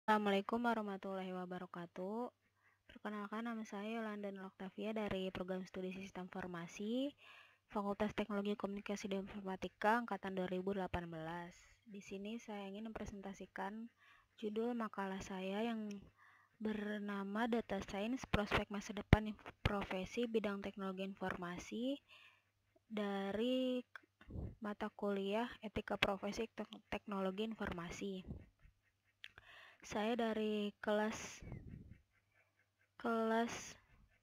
Assalamualaikum warahmatullahi wabarakatuh. Perkenalkan, nama saya Yolanda Nur Oktavia dari Program Studi Sistem Informasi, Fakultas Teknologi Komunikasi dan Informatika Angkatan 2018. Di sini saya ingin mempresentasikan judul makalah saya yang bernama Data Science Prospek Masa Depan Profesi Bidang Teknologi Informasi dari mata kuliah Etika Profesi Teknologi Informasi. Saya dari kelas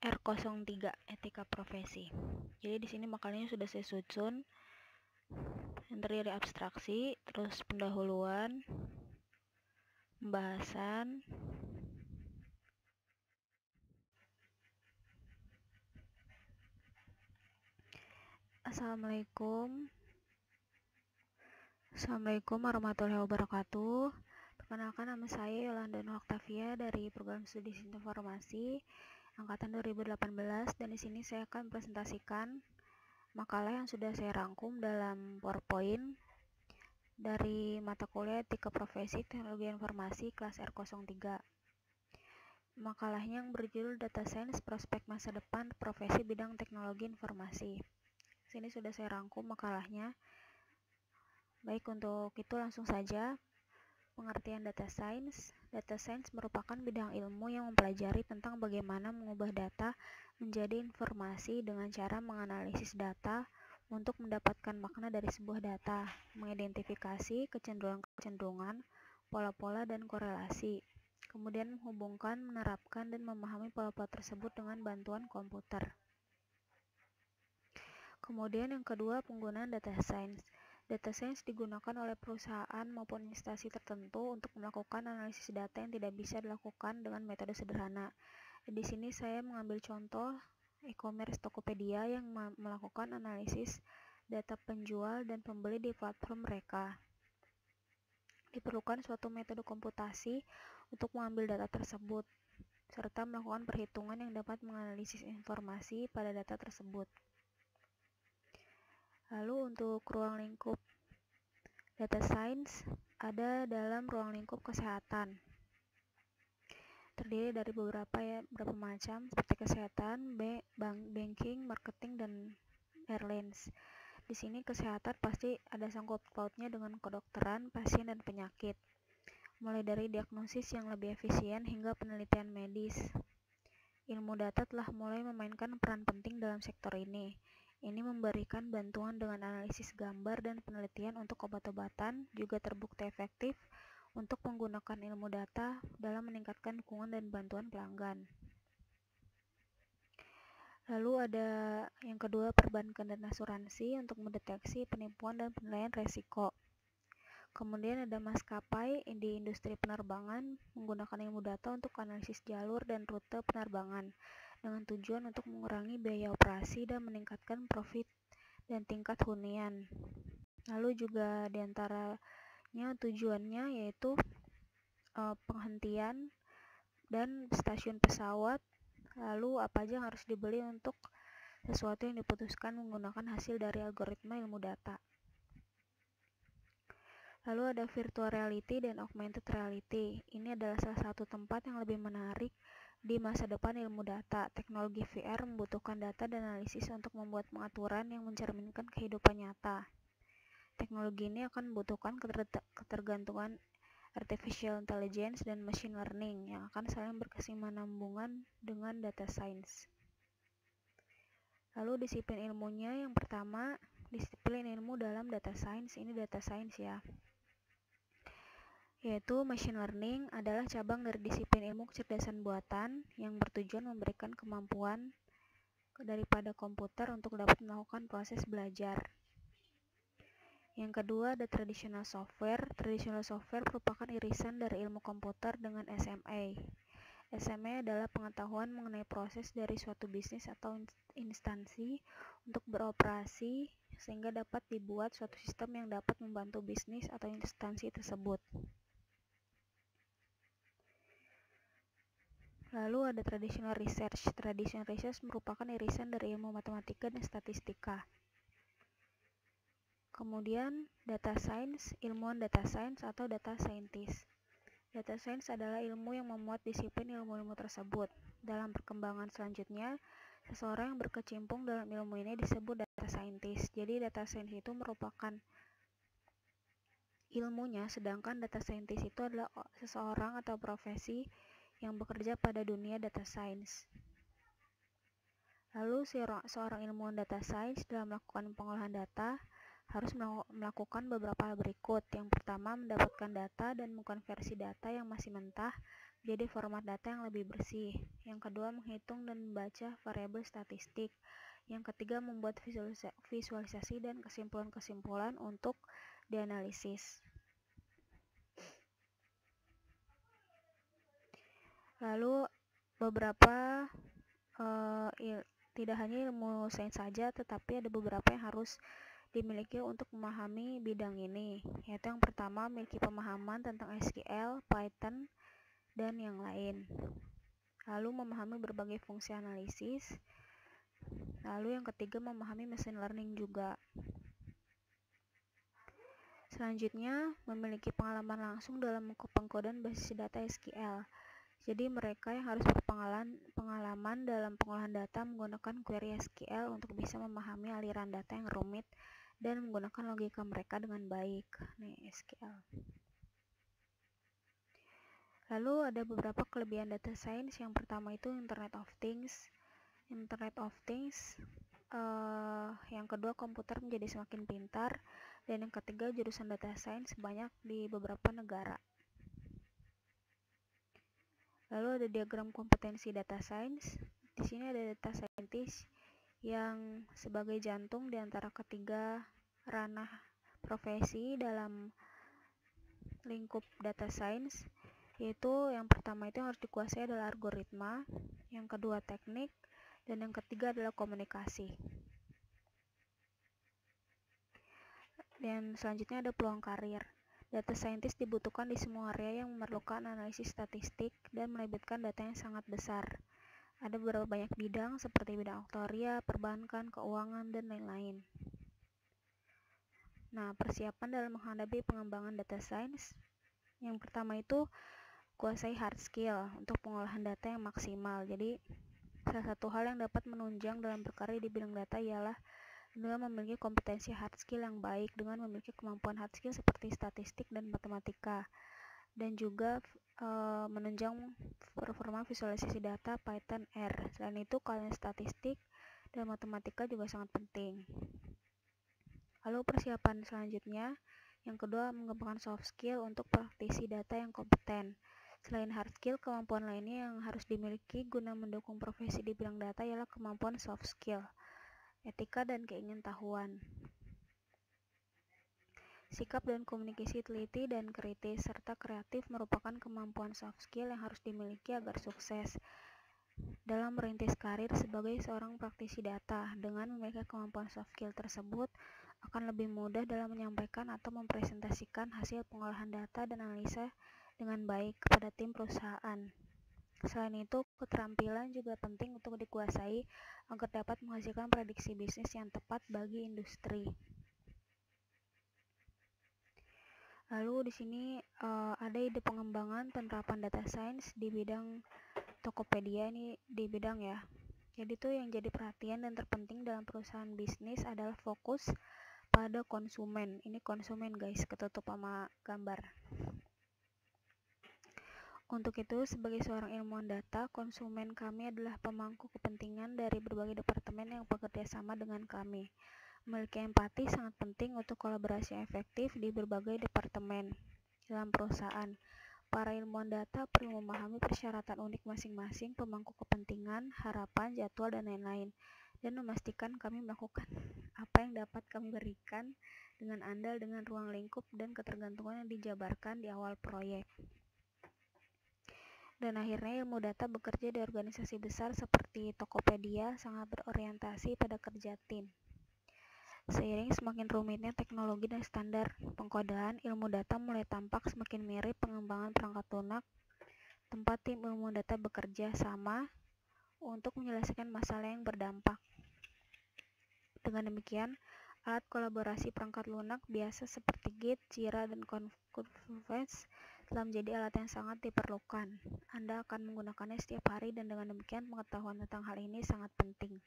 R03 Etika Profesi. Jadi di sini makalahnya sudah saya susun, yang terdiri dari abstraksi, terus pendahuluan, pembahasan, Assalamualaikum warahmatullahi wabarakatuh. Perkenalkan, nama saya Yolanda Nur Oktavia dari Program Studi Sistem Informasi Angkatan 2018, dan di sini saya akan presentasikan makalah yang sudah saya rangkum dalam PowerPoint dari mata kuliah Etika Profesi Teknologi Informasi kelas R03. Makalahnya yang berjudul Data Science Prospek Masa Depan Profesi Bidang Teknologi Informasi. Sini sudah saya rangkum makalahnya. Baik, untuk itu langsung saja. Pengertian data science. Data science merupakan bidang ilmu yang mempelajari tentang bagaimana mengubah data menjadi informasi dengan cara menganalisis data untuk mendapatkan makna dari sebuah data, mengidentifikasi kecenderungan-kecenderungan, pola-pola, dan korelasi, kemudian menghubungkan, menerapkan, dan memahami pola-pola tersebut dengan bantuan komputer. Kemudian yang kedua, penggunaan data science. Data science digunakan oleh perusahaan maupun instansi tertentu untuk melakukan analisis data yang tidak bisa dilakukan dengan metode sederhana. Di sini saya mengambil contoh e-commerce Tokopedia yang melakukan analisis data penjual dan pembeli di platform mereka. Diperlukan suatu metode komputasi untuk mengambil data tersebut, serta melakukan perhitungan yang dapat menganalisis informasi pada data tersebut. Lalu untuk ruang lingkup data science ada dalam ruang lingkup kesehatan. Terdiri dari beberapa macam seperti kesehatan, banking, marketing, dan airlines. Di sini kesehatan pasti ada sangkut pautnya dengan kedokteran, pasien, dan penyakit. Mulai dari diagnosis yang lebih efisien hingga penelitian medis. Ilmu data telah mulai memainkan peran penting dalam sektor ini. Ini memberikan bantuan dengan analisis gambar dan penelitian untuk obat-obatan, juga terbukti efektif untuk menggunakan ilmu data dalam meningkatkan dukungan dan bantuan pelanggan. Lalu ada yang kedua, perbankan dan asuransi untuk mendeteksi penipuan dan penilaian resiko. Kemudian ada maskapai di industri penerbangan menggunakan ilmu data untuk analisis jalur dan rute penerbangan dengan tujuan untuk mengurangi biaya operasi dan meningkatkan profit dan tingkat hunian. Lalu juga diantaranya tujuannya yaitu penghentian dan stasiun pesawat, lalu apa aja yang harus dibeli untuk sesuatu yang diputuskan menggunakan hasil dari algoritma ilmu data. Lalu ada virtual reality dan augmented reality. Ini adalah salah satu tempat yang lebih menarik di masa depan ilmu data. Teknologi VR membutuhkan data dan analisis untuk membuat pengaturan yang mencerminkan kehidupan nyata. Teknologi ini akan membutuhkan ketergantungan artificial intelligence dan machine learning yang akan saling berkesinambungan dengan data science. Lalu disiplin ilmunya yang pertama, disiplin ilmu dalam data science. Ini data science ya, yaitu machine learning adalah cabang dari disiplin ilmu kecerdasan buatan yang bertujuan memberikan kemampuan daripada komputer untuk dapat melakukan proses belajar. Yang kedua ada traditional software. Traditional software merupakan irisan dari ilmu komputer dengan SMA. SMA adalah pengetahuan mengenai proses dari suatu bisnis atau instansi untuk beroperasi sehingga dapat dibuat suatu sistem yang dapat membantu bisnis atau instansi tersebut. Lalu ada traditional research. Traditional research merupakan irisan dari ilmu matematika dan statistika. Kemudian data science, ilmuwan data science atau data scientist. Data science adalah ilmu yang memuat disiplin ilmu-ilmu tersebut. Dalam perkembangan selanjutnya, seseorang yang berkecimpung dalam ilmu ini disebut data scientist. Jadi data science itu merupakan ilmunya, sedangkan data scientist itu adalah seseorang atau profesi yang bekerja pada dunia data science. Lalu seorang ilmuwan data science dalam melakukan pengolahan data harus melakukan beberapa hal berikut. Yang pertama, mendapatkan data dan mengkonversi data yang masih mentah menjadi format data yang lebih bersih. Yang kedua, menghitung dan membaca variabel statistik. Yang ketiga, membuat visualisasi dan kesimpulan-kesimpulan untuk dianalisis. Lalu beberapa tidak hanya ilmu sains saja, tetapi ada beberapa yang harus dimiliki untuk memahami bidang ini, yaitu yang pertama, memiliki pemahaman tentang SQL, Python, dan yang lain. Lalu memahami berbagai fungsi analisis. Lalu yang ketiga, memahami machine learning juga. Selanjutnya, memiliki pengalaman langsung dalam pengkodean basis data SQL. Jadi mereka yang harus berpengalaman dalam pengolahan data menggunakan query SQL untuk bisa memahami aliran data yang rumit dan menggunakan logika mereka dengan baik. Nih, SQL. Lalu ada beberapa kelebihan data science. Yang pertama itu Internet of Things. Yang kedua, komputer menjadi semakin pintar. Dan yang ketiga, jurusan data science banyak di beberapa negara. Lalu ada diagram kompetensi data science. Di sini ada data scientist yang sebagai jantung di antara ketiga ranah profesi dalam lingkup data science, yaitu yang pertama itu yang harus dikuasai adalah algoritma, yang kedua teknik, dan yang ketiga adalah komunikasi. Dan selanjutnya ada peluang karir. Data scientist dibutuhkan di semua area yang memerlukan analisis statistik dan melibatkan data yang sangat besar. Ada beberapa banyak bidang seperti bidang aktuaria, perbankan, keuangan, dan lain-lain. Nah, persiapan dalam menghadapi pengembangan data science. Yang pertama itu kuasai hard skill untuk pengolahan data yang maksimal. Jadi, salah satu hal yang dapat menunjang dalam berkarya di bidang data ialah dengan memiliki kompetensi hard skill yang baik, dengan memiliki kemampuan hard skill seperti statistik dan matematika. Dan juga menunjang performa visualisasi data Python R. Selain itu, kalian statistik dan matematika juga sangat penting. Lalu persiapan selanjutnya, yang kedua, mengembangkan soft skill untuk praktisi data yang kompeten. Selain hard skill, kemampuan lainnya yang harus dimiliki guna mendukung profesi di bidang data ialah kemampuan soft skill, etika dan keingintahuan. Sikap dan komunikasi teliti dan kritis serta kreatif merupakan kemampuan soft skill yang harus dimiliki agar sukses dalam merintis karir sebagai seorang praktisi data. Dengan memiliki kemampuan soft skill tersebut, akan lebih mudah dalam menyampaikan atau mempresentasikan hasil pengolahan data dan analisa dengan baik kepada tim perusahaan. Selain itu, keterampilan juga penting untuk dikuasai agar dapat menghasilkan prediksi bisnis yang tepat bagi industri. Lalu di sini ada ide pengembangan penerapan data science di bidang Tokopedia, ini di bidang ya. Jadi tuh yang jadi perhatian dan terpenting dalam perusahaan bisnis adalah fokus pada konsumen. Ini konsumen guys, ketutup sama gambar. Untuk itu, sebagai seorang ilmuwan data, konsumen kami adalah pemangku kepentingan dari berbagai departemen yang bekerja sama dengan kami. Memiliki empati sangat penting untuk kolaborasi efektif di berbagai departemen dalam perusahaan. Para ilmuwan data perlu memahami persyaratan unik masing-masing pemangku kepentingan, harapan, jadwal, dan lain-lain, dan memastikan kami melakukan apa yang dapat kami berikan dengan andal dengan ruang lingkup dan ketergantungan yang dijabarkan di awal proyek. Dan akhirnya ilmu data bekerja di organisasi besar seperti Tokopedia sangat berorientasi pada kerja tim. Seiring semakin rumitnya teknologi dan standar pengkodean, ilmu data mulai tampak semakin mirip pengembangan perangkat lunak, tempat tim ilmu data bekerja sama untuk menyelesaikan masalah yang berdampak. Dengan demikian, alat kolaborasi perangkat lunak biasa seperti Git, Jira, dan Confluence telah menjadi alat yang sangat diperlukan. Anda akan menggunakannya setiap hari dan dengan demikian pengetahuan tentang hal ini sangat penting.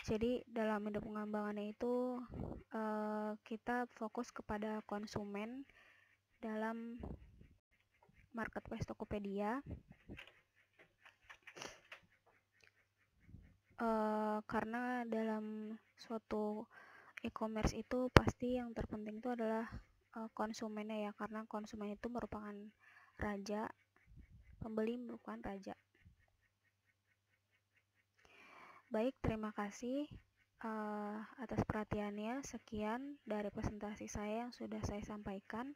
Jadi dalam hidup pengembangannya itu kita fokus kepada konsumen dalam marketplace Tokopedia, karena dalam suatu e-commerce itu pasti yang terpenting itu adalah konsumennya ya, karena konsumen itu merupakan raja, pembeli merupakan raja. Baik, terima kasih atas perhatiannya. Sekian dari presentasi saya yang sudah saya sampaikan.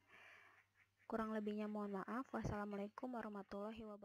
Kurang lebihnya mohon maaf. Wassalamualaikum warahmatullahi wabarakatuh.